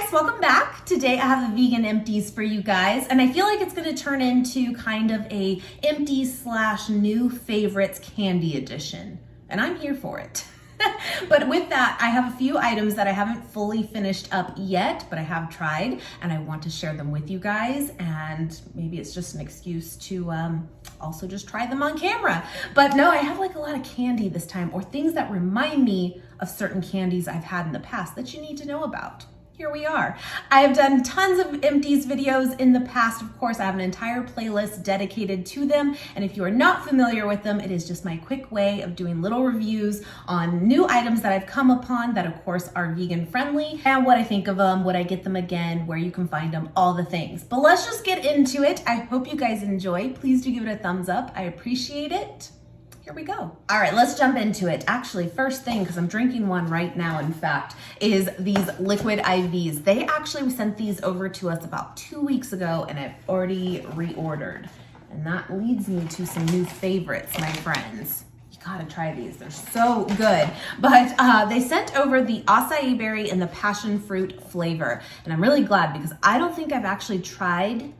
guys, welcome back. Today I have the vegan empties for you guys, and I feel like it's going to turn into kind of a empties / new favorites candy edition, and I'm here for it. But with that, I have a few items that I haven't fully finished up yet, but I have tried, and I want to share them with you guys, and maybe it's just an excuse to also just try them on camera. But no, I have like a lot of candy this time, or things that remind me of certain candies I've had in the past that you need to know about. Here we are. I have done tons of empties videos in the past. Of course, I have an entire playlist dedicated to them. And if you are not familiar with them, it is just my quick way of doing little reviews on new items that I've come upon that of course are vegan friendly, and what I think of them, would I get them again, where you can find them, all the things. But let's just get into it. I hope you guys enjoy. Please do give it a thumbs up. I appreciate it. Here we go. All right, let's jump into it. Actually, first thing, because I'm drinking one right now, in fact, is these liquid IVs. They actually sent these over to us about 2 weeks ago, and I've already reordered. And that leads me to some new favorites, my friends. You gotta try these, they're so good. But they sent over the acai berry and the passion fruit flavor. And I'm really glad because I don't think I've actually tried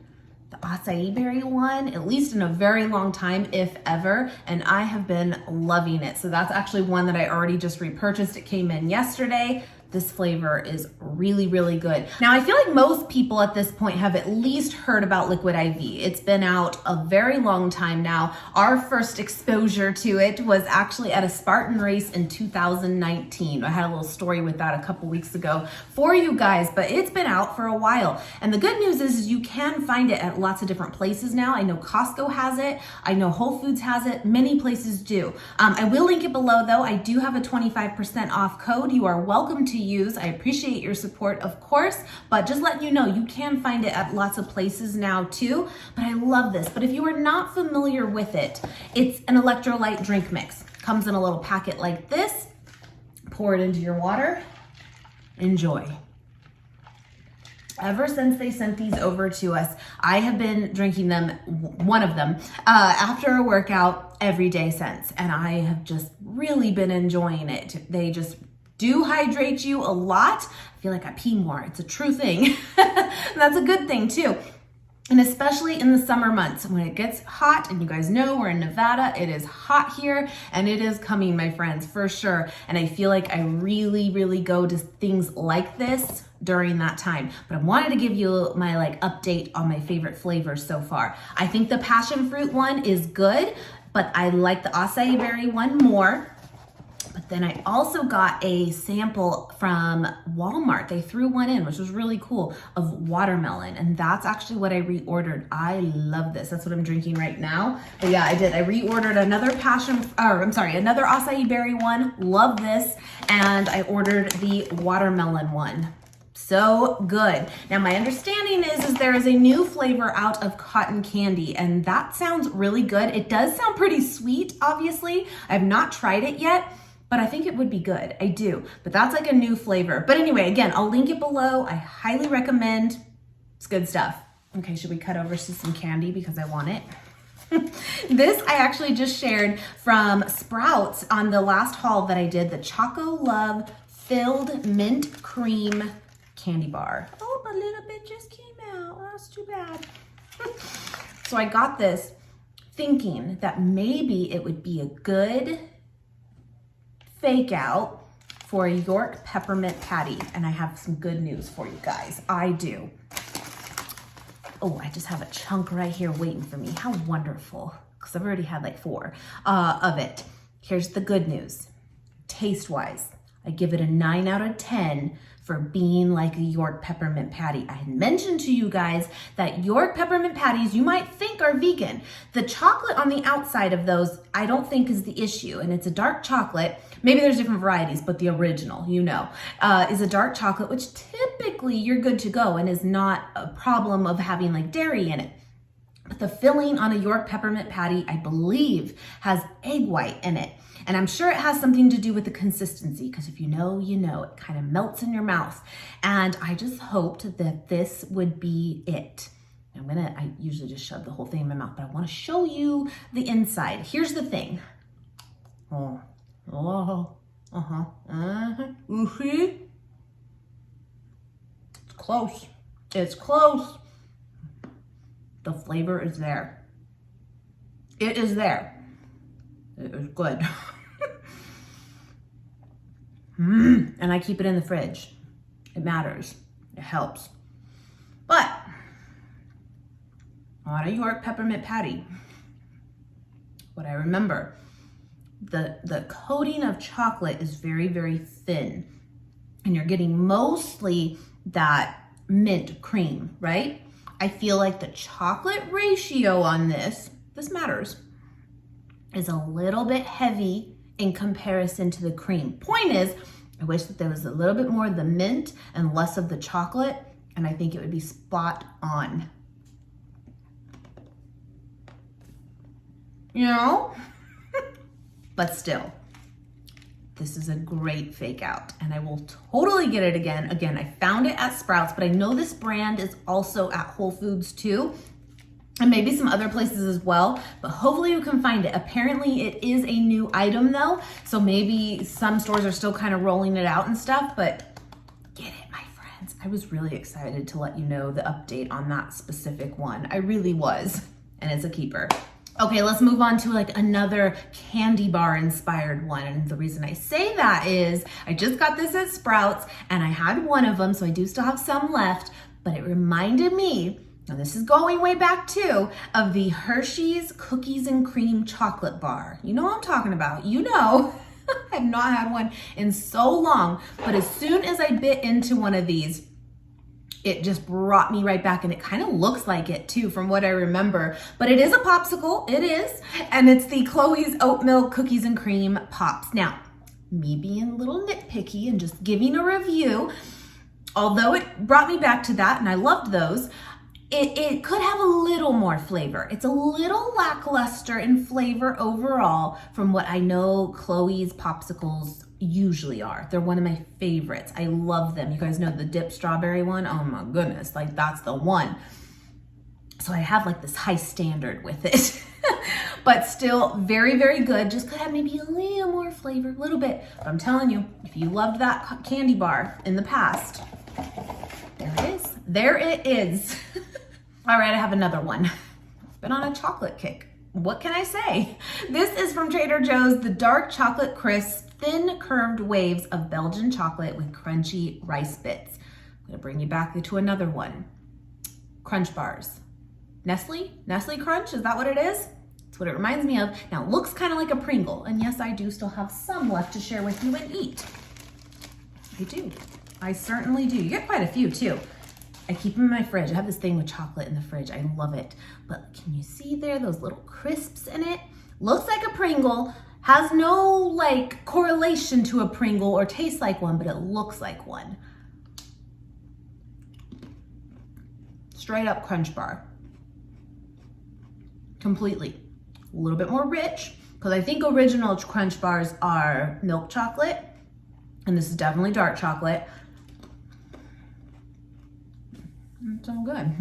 the acai berry one, at least in a very long time, if ever, and I have been loving it. So that's actually one that I already just repurchased. It came in yesterday. This flavor is really, really good. Now, I feel like most people at this point have at least heard about Liquid IV. It's been out a very long time now. Our first exposure to it was actually at a Spartan race in 2019. I had a little story with that a couple weeks ago for you guys, but it's been out for a while. And the good news is you can find it at lots of different places now. I know Costco has it. I know Whole Foods has it. Many places do. I will link it below though. I do have a 25% off code. You are welcome to use. I appreciate your support, of course, but just letting you know, you can find it at lots of places now too. But I love this. But if you are not familiar with it, it's an electrolyte drink mix. Comes in a little packet like this. Pour it into your water. Enjoy. Ever since they sent these over to us, I have been drinking them, one of them, after a workout every day since, and I have just really been enjoying it. They just do hydrate you a lot. I feel like I pee more. It's a true thing. That's a good thing too. And especially in the summer months when it gets hot, and you guys know we're in Nevada, it is hot here, and it is coming, my friends, for sure. And I feel like I really, really go to things like this during that time. But I wanted to give you my update on my favorite flavors so far. I think the passion fruit one is good, but I like the acai berry one more. But then I also got a sample from Walmart. They threw one in, which was really cool, of watermelon. And that's actually what I reordered. I love this. That's what I'm drinking right now. But yeah, I did. I reordered another another acai berry one. Love this. And I ordered the watermelon one. So good. Now my understanding is there is a new flavor out of cotton candy, and that sounds really good. It does sound pretty sweet, obviously. I have not tried it yet, but I think it would be good. I do. But that's like a new flavor. But anyway, again, I'll link it below. I highly recommend. It's good stuff. Okay, should we cut over to some candy because I want it? This I actually just shared from Sprouts on the last haul that I did, the Choco Love Filled Mint Cream Candy Bar. Oh, my little bit just came out. Oh, that's too bad. So I got this thinking that maybe it would be a good fake out for a York peppermint patty, and I have some good news for you guys. I do. Oh, I just have a chunk right here waiting for me. How wonderful, because I've already had like 4 of it. Here's the good news. Taste-wise, I give it a 9 out of 10 for being like a York peppermint patty. I had mentioned to you guys that York peppermint patties you might think are vegan. The chocolate on the outside of those I don't think is the issue, and it's a dark chocolate. Maybe there's different varieties, but the original, is a dark chocolate, which typically you're good to go and is not a problem of having like dairy in it. But the filling on a York peppermint patty, I believe, has egg white in it. And I'm sure it has something to do with the consistency, because if you know, you know, it kind of melts in your mouth. And I just hoped that this would be it. I usually just shove the whole thing in my mouth, but I want to show you the inside. Here's the thing. It's close. It's close. The flavor is there. It is there. It is good. And I keep it in the fridge. It matters. It helps. But on a York peppermint patty, what I remember, the coating of chocolate is very, very thin. And you're getting mostly that mint cream, right? I feel like the chocolate ratio on this matters, is a little bit heavy in comparison to the cream. Point is, I wish that there was a little bit more of the mint and less of the chocolate, and I think it would be spot on. You know? But still, this is a great fake out, and I will totally get it again. Again, I found it at Sprouts, but I know this brand is also at Whole Foods too, and maybe some other places as well, but hopefully you can find it. Apparently it is a new item though, so maybe some stores are still kind of rolling it out and stuff, but get it, my friends. I was really excited to let you know the update on that specific one. I really was, and it's a keeper. Okay, let's move on to like another candy bar inspired one. And the reason I say that is I just got this at Sprouts and I had one of them, so I do still have some left, but it reminded me, now this is going way back too, of the Hershey's Cookies and Cream Chocolate Bar. You know what I'm talking about, you know. I've not had one in so long, but as soon as I bit into one of these, it just brought me right back, and it kind of looks like it too from what I remember, but it is a popsicle, it is, and it's the Chloe's Oatmeal Cookies and Cream Pops. Now, me being a little nitpicky and just giving a review, although it brought me back to that and I loved those, it could have a little more flavor. It's a little lackluster in flavor overall from what I know Chloe's popsicles usually are. They're one of my favorites. I love them. You guys know the dip strawberry one? Oh my goodness, like that's the one. So I have like this high standard with it, but still very, very good. Just could have maybe a little more flavor, a little bit. But I'm telling you, if you loved that candy bar in the past, there it is. There it is. All right, I have another one. I've been on a chocolate kick. What can I say? This is from Trader Joe's, the Dark Chocolate Crisp Thin Curved Waves of Belgian Chocolate with Crunchy Rice Bits. I'm gonna bring you back to another one. Crunch bars. Nestle Crunch, is that what it is? That's what it reminds me of. Now it looks kind of like a Pringle, and yes, I do still have some left to share with you and eat. I do, I certainly do. You get quite a few too. I keep them in my fridge. I have this thing with chocolate in the fridge. I love it. But can you see there, those little crisps in it? Looks like a Pringle, has no like correlation to a Pringle or tastes like one, but it looks like one. Straight up Crunch Bar. Completely. A little bit more rich, because I think original Crunch Bars are milk chocolate, and this is definitely dark chocolate. It's all good.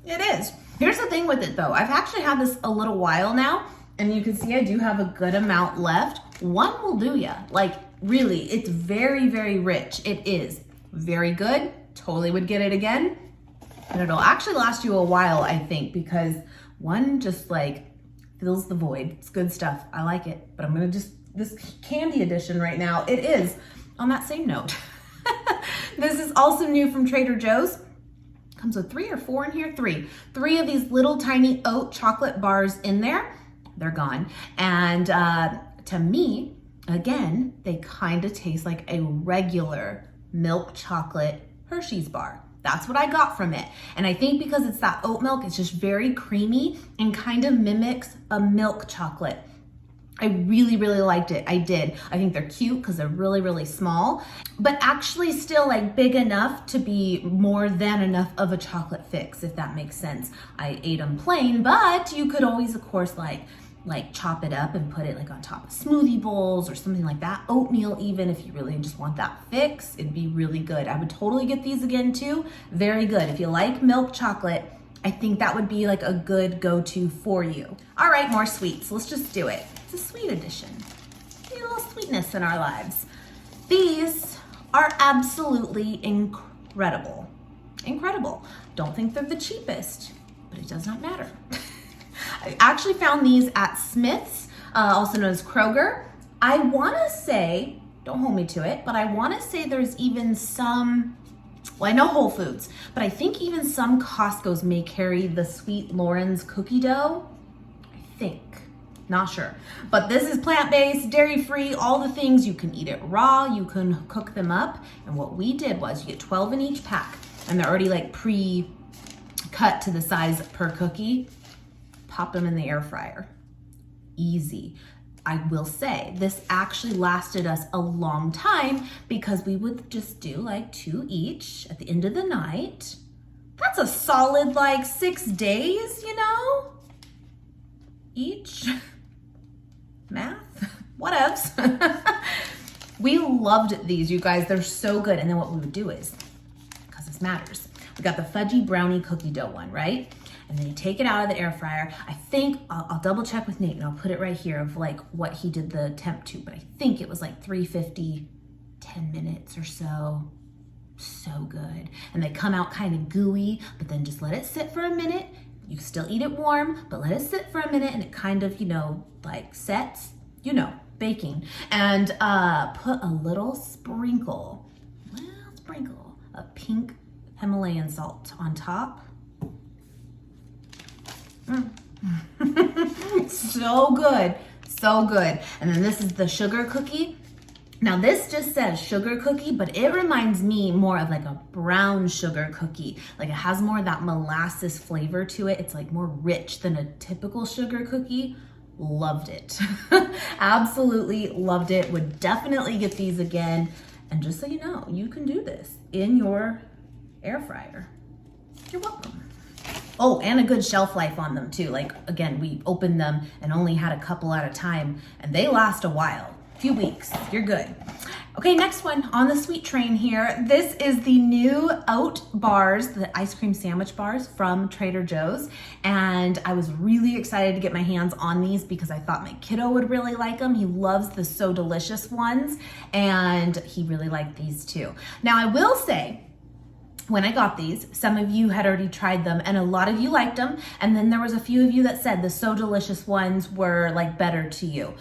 It is. Here's the thing with it though. I've actually had this a little while now, and you can see I do have a good amount left. One will do ya. Like really, it's very, very rich. It is very good. Totally would get it again. And it'll actually last you a while, I think, because one just like fills the void. It's good stuff. I like it, but I'm gonna just, this candy edition right now, it is on that same note. This is also new from Trader Joe's. Comes with 3 or 4 in here, 3. 3 of these little tiny oat chocolate bars in there. They're gone. And to me, again, they kind of taste like a regular milk chocolate Hershey's bar. That's what I got from it. And I think because it's that oat milk, it's just very creamy and kind of mimics a milk chocolate. I really, really liked it. I did. I think they're cute because they're really, really small, but actually still like big enough to be more than enough of a chocolate fix, if that makes sense. I ate them plain, but you could always, of course, like chop it up and put it like on top of smoothie bowls or something like that. Oatmeal even, if you really just want that fix, it'd be really good. I would totally get these again too. Very good. If you like milk chocolate, I think that would be like a good go-to for you. All right, more sweets. Let's just do it. It's a sweet edition. Need a little sweetness in our lives. These are absolutely incredible. incredible. Incredible. Don't think they're the cheapest, but it does not matter. I actually found these at Smith's, also known as Kroger. I wanna say, don't hold me to it, but I wanna say there's even some, well, I know Whole Foods, but I think even some Costco's may carry the Sweet Loren's cookie dough. I think, not sure. But this is plant-based, dairy-free, all the things. You can eat it raw, you can cook them up. And what we did was you get 12 in each pack, and they're already like pre-cut to the size per cookie. Pop them in the air fryer. Easy. I will say this actually lasted us a long time because we would just do like 2 each at the end of the night. That's a solid like 6 days, you know, each. Math, whatevs. We loved these, you guys. They're so good. And then what we would do is, because this matters, we got the fudgy brownie cookie dough one, right? And then you take it out of the air fryer. I think, I'll double check with Nate and I'll put it right here of like what he did the temp to, but I think it was like 350, 10 minutes or so. So good. And they come out kind of gooey, but then just let it sit for a minute. You still eat it warm, but let it sit for a minute and it kind of, you know, like sets, you know, baking. And put a little sprinkle of pink Himalayan salt on top. So good, so good. And then this is the sugar cookie. Now this just says sugar cookie, but it reminds me more of like a brown sugar cookie. Like it has more of that molasses flavor to it. It's like more rich than a typical sugar cookie. Loved it. Absolutely loved it. Would definitely get these again. And just so you know, you can do this in your air fryer. You're welcome. Oh, and a good shelf life on them too. Like again, we opened them and only had a couple at a time and they last a while, a few weeks, you're good. Okay, next one on the sweet train here. This is the new oat bars, the ice cream sandwich bars from Trader Joe's. And I was really excited to get my hands on these because I thought my kiddo would really like them. He loves the So Delicious ones and he really liked these too. Now I will say, when I got these, some of you had already tried them and a lot of you liked them. And then there was a few of you that said the So Delicious ones were like better to you.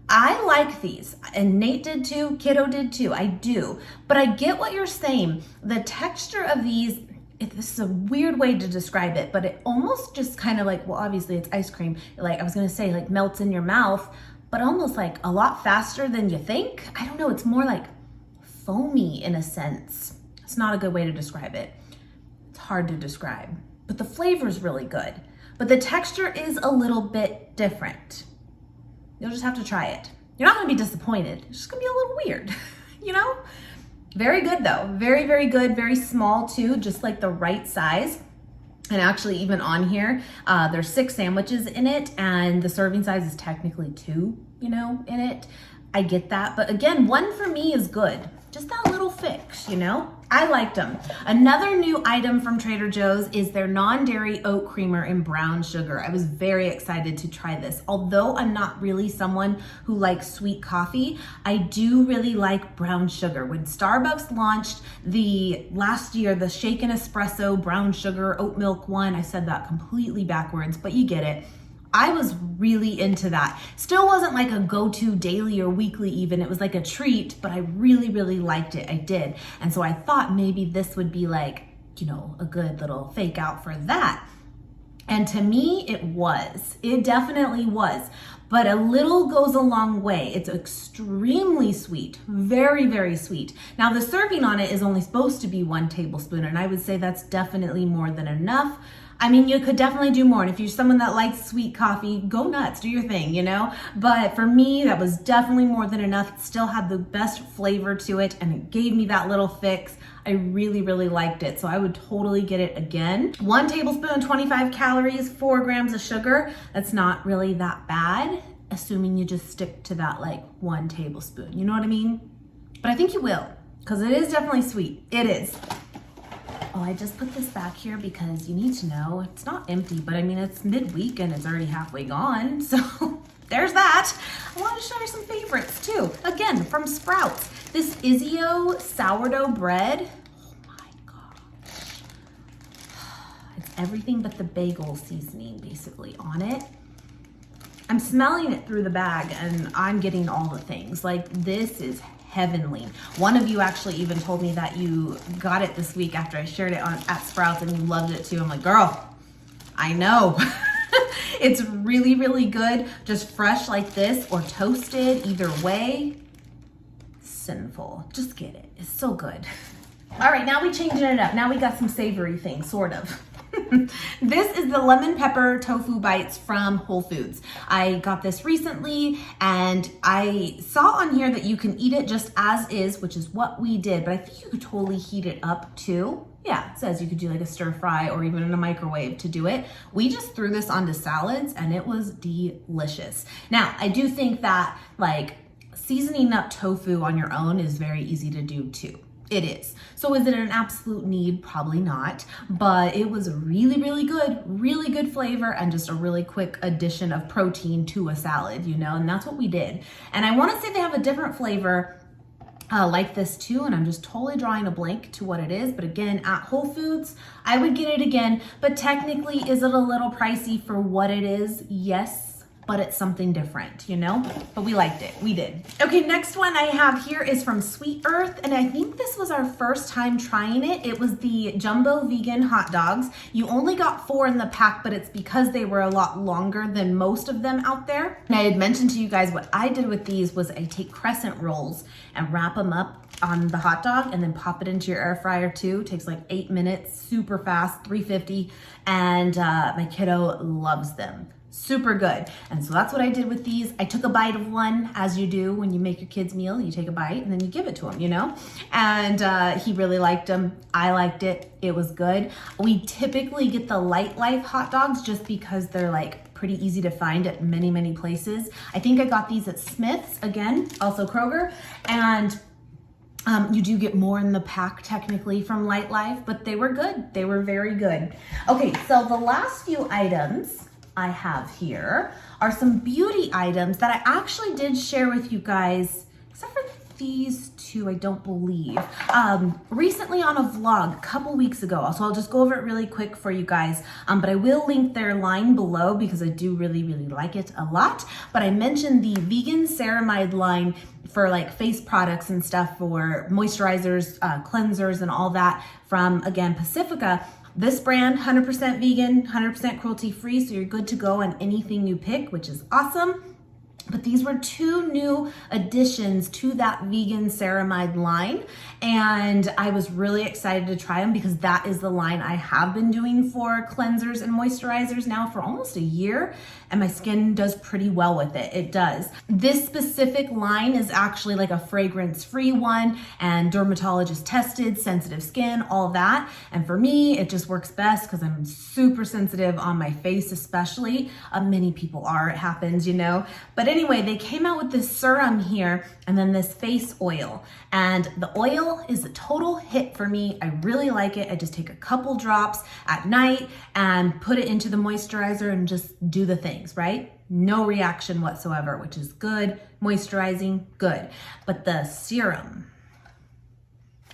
I like these and Nate did too, kiddo did too, I do. But I get what you're saying. The texture of these, this is a weird way to describe it, but it almost just kind of like, well, obviously it's ice cream. Like I was gonna say like melts in your mouth, but almost like a lot faster than you think. I don't know, it's more like foamy in a sense. It's not a good way to describe it. It's hard to describe, but the flavor is really good. But the texture is a little bit different. You'll just have to try it. You're not gonna be disappointed. It's just gonna be a little weird, you know? Very good though, very, very good, very small too, just like the right size. And actually even on here, there's 6 sandwiches in it and the serving size is technically 2, you know, in it. I get that, but again, 1 for me is good. Just that little fix, you know? I liked them. Another new item from Trader Joe's is their non-dairy oat creamer in brown sugar. I was very excited to try this. Although I'm not really someone who likes sweet coffee, I do really like brown sugar. When Starbucks launched last year, the shaken espresso brown sugar oat milk one, I said that completely backwards, but you get it. I was really into that. Still wasn't like a go-to daily or weekly even. It was like a treat, but I really, really liked it. I did. And so I thought maybe this would be like, you know, a good little fake out for that. And to me, it was. It definitely was. But a little goes a long way. It's extremely sweet, very, very sweet. Now the serving on it is only supposed to be 1 tablespoon, and I would say that's definitely more than enough. I mean, you could definitely do more. And if you're someone that likes sweet coffee, go nuts, do your thing, you know? But for me, that was definitely more than enough. It still had the best flavor to it and it gave me that little fix. I really, really liked it. So I would totally get it again. 1 tablespoon, 25 calories, 4 grams of sugar. That's not really that bad, assuming you just stick to that like 1 tablespoon. You know what I mean? But I think you will, because it is definitely sweet. It is. Oh, I just put this back here because you need to know it's not empty, but I mean, it's midweek and it's already halfway gone. So there's that. I want to show you some favorites too. Again, from Sprouts, this Izio sourdough bread. Oh my God. everything but the bagel seasoning basically on it. I'm smelling it through the bag and I'm getting all the things. Like, this is heavenly. One of you actually even told me that you got it this week after I shared it at Sprouts and you loved it too. I'm like, girl, I know. It's really, really good. Just fresh like this or toasted, either way. Sinful. Just get it. It's so good. All right, now we changing it up. Now we got some savory things, sort of. This is the lemon pepper tofu bites from Whole Foods. I got this recently and I saw on here that you can eat it just as is, which is what we did, but I think you could totally heat it up too. Yeah, it says you could do like a stir fry or even in a microwave to do it. We just threw this onto salads and it was delicious. Now, I do think that like seasoning up tofu on your own is very easy to do too. It is. So is it an absolute need? Probably not, but it was really, really good flavor and just a really quick addition of protein to a salad, you know, and that's what we did. And I want to say they have a different flavor like this too, and I'm just totally drawing a blank to what it is, but again, at Whole Foods, I would get it again, but technically, is it a little pricey for what it is? Yes. But it's something different, you know? But we liked it, we did. Okay, next one I have here is from Sweet Earth, and I think this was our first time trying it. It was the jumbo vegan hot dogs. You only got 4 in the pack, but it's because they were a lot longer than most of them out there. And I had mentioned to you guys what I did with these was I take crescent rolls and wrap them up on the hot dog and then pop it into your air fryer too. It takes like 8 minutes, super fast, 350, and my kiddo loves them. Super good. And so that's what I did with these. I took a bite of one, as you do when you make your kids meal. You take a bite and then you give it to him, you know? And he really liked them. I liked it. It was good. We typically get the Light Life hot dogs just because they're like pretty easy to find at many, many places. I think I got these at Smith's, again, also Kroger. And you do get more in the pack technically from Light Life, but they were good. They were very good. Okay, so the last few items I have here are some beauty items that I actually did share with you guys, except for these two, I don't believe, recently on a vlog a couple weeks ago. So I'll just go over it really quick for you guys, but I will link their line below because I do really, really like it a lot. But I mentioned the vegan ceramide line for like face products and stuff, for moisturizers, cleansers, and all that from, again, Pacifica. This brand, 100% vegan, 100% cruelty-free, so you're good to go on anything you pick, which is awesome. But these were 2 new additions to that vegan ceramide line, and I was really excited to try them because that is the line I have been doing for cleansers and moisturizers now for almost a year, and my skin does pretty well with it. It does. This specific line is actually like a fragrance-free one and dermatologist tested, sensitive skin, all that. And for me, it just works best because I'm super sensitive on my face, especially. Many people are, it happens, you know. But anyway, they came out with this serum here and then this face oil. And the oil is a total hit for me. I really like it. I just take a couple drops at night and put it into the moisturizer and just do the things, right? No reaction whatsoever, which is good. Moisturizing, good. But the serum,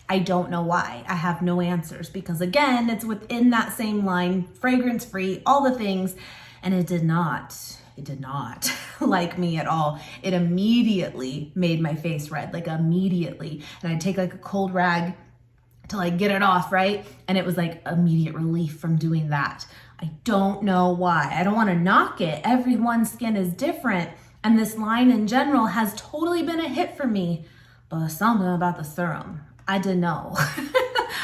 I don't know why. I have no answers because, again, it's within that same line, fragrance free, all the things, and it did not like me at all. It immediately made my face red, like immediately. And I'd take like a cold rag to like get it off, right? And it was like immediate relief from doing that. I don't know why. I don't want to knock it. Everyone's skin is different. And this line in general has totally been a hit for me. But something about the serum, I don't know.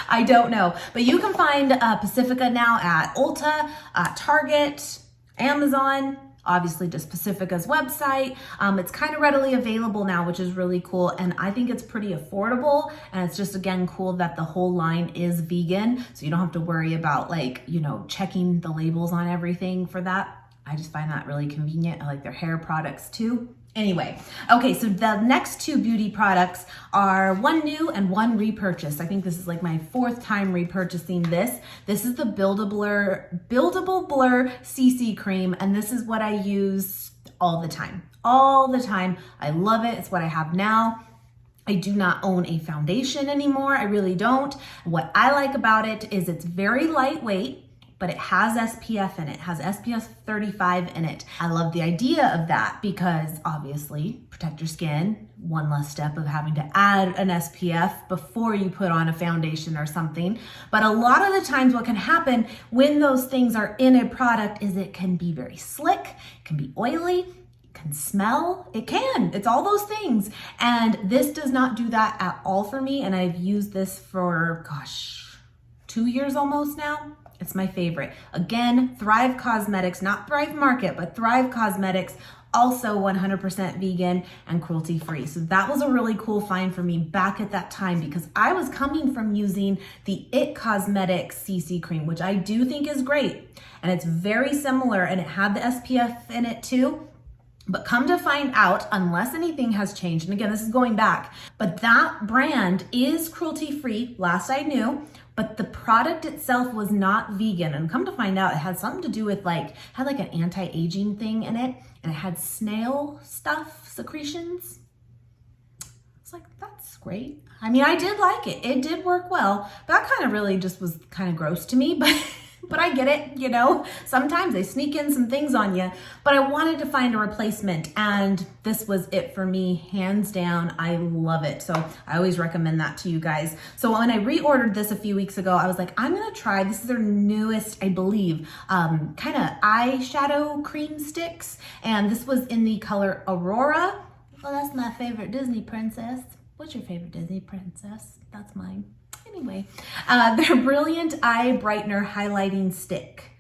I don't know. But you can find Pacifica now at Ulta, Target, Amazon, obviously just Pacifica's website. It's kind of readily available now, which is really cool. And I think it's pretty affordable. And it's just, again, cool that the whole line is vegan. So you don't have to worry about like, you know, checking the labels on everything for that. I just find that really convenient. I like their hair products too. Anyway, okay, so the next 2 beauty products are one new and one repurchase. I think this is like my 4th time repurchasing this. This is the Buildable Blur CC Cream, and this is what I use all the time. All the time. I love it. It's what I have now. I do not own a foundation anymore. I really don't. What I like about it is it's very lightweight, but it has SPF in it, has SPF 35 in it. I love the idea of that because obviously protect your skin, one less step of having to add an SPF before you put on a foundation or something. But a lot of the times what can happen when those things are in a product is it can be very slick, it can be oily, can smell, it's all those things. And this does not do that at all for me. And I've used this for, gosh, 2 years almost now. It's my favorite. Again, Thrive Cosmetics, not Thrive Market, but Thrive Cosmetics, also 100% vegan and cruelty free. So that was a really cool find for me back at that time because I was coming from using the It Cosmetics CC cream, which I do think is great. And it's very similar and it had the SPF in it too. But come to find out, unless anything has changed, and again, this is going back, but that brand is cruelty-free, last I knew, but the product itself was not vegan. And come to find out, it had something to do with had like an anti-aging thing in it, and it had snail stuff, secretions. It's like, that's great. I mean, I did like it. It did work well. That kind of really just was kind of gross to me, but I get it, you know, sometimes they sneak in some things on you, but I wanted to find a replacement and this was it for me, hands down. I love it. So I always recommend that to you guys. So when I reordered this a few weeks ago, I was like, I'm going to try, this is their newest, I believe, kind of eyeshadow cream sticks. And this was in the color Aurora. Well, that's my favorite Disney princess. What's your favorite Disney princess? That's mine. Anyway, their Brilliant Eye Brightener Highlighting Stick.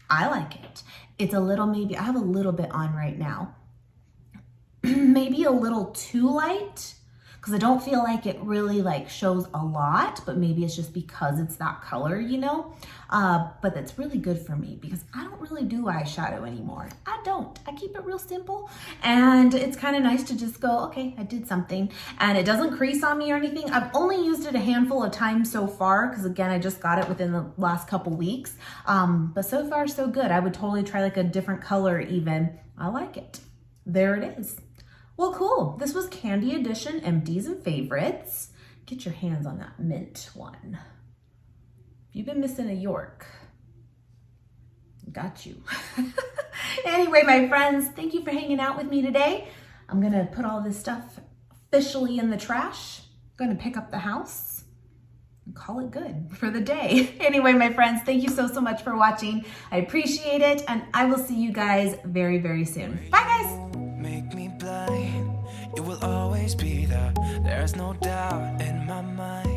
I like it. It's a little, maybe, I have a little bit on right now. Maybe a little too light because I don't feel like it really shows a lot, but maybe it's just because it's that color, you know? But that's really good for me because I don't really do eyeshadow anymore. I don't. I keep it real simple. And it's kind of nice to just go, okay, I did something. And it doesn't crease on me or anything. I've only used it a handful of times so far because again, I just got it within the last couple weeks. But so far, so good. I would totally try a different color even. I like it. There it is. Well, cool. This was Candy Edition, Empties and Favorites. Get your hands on that mint one. If you've been missing a York, got you. Anyway, my friends, thank you for hanging out with me today. I'm going to put all this stuff officially in the trash. I'm going to pick up the house and call it good for the day. Anyway, my friends, thank you so much for watching. I appreciate it, and I will see you guys very, very soon. Bye, guys. Make me blind, you will always be there. There's no doubt in my mind.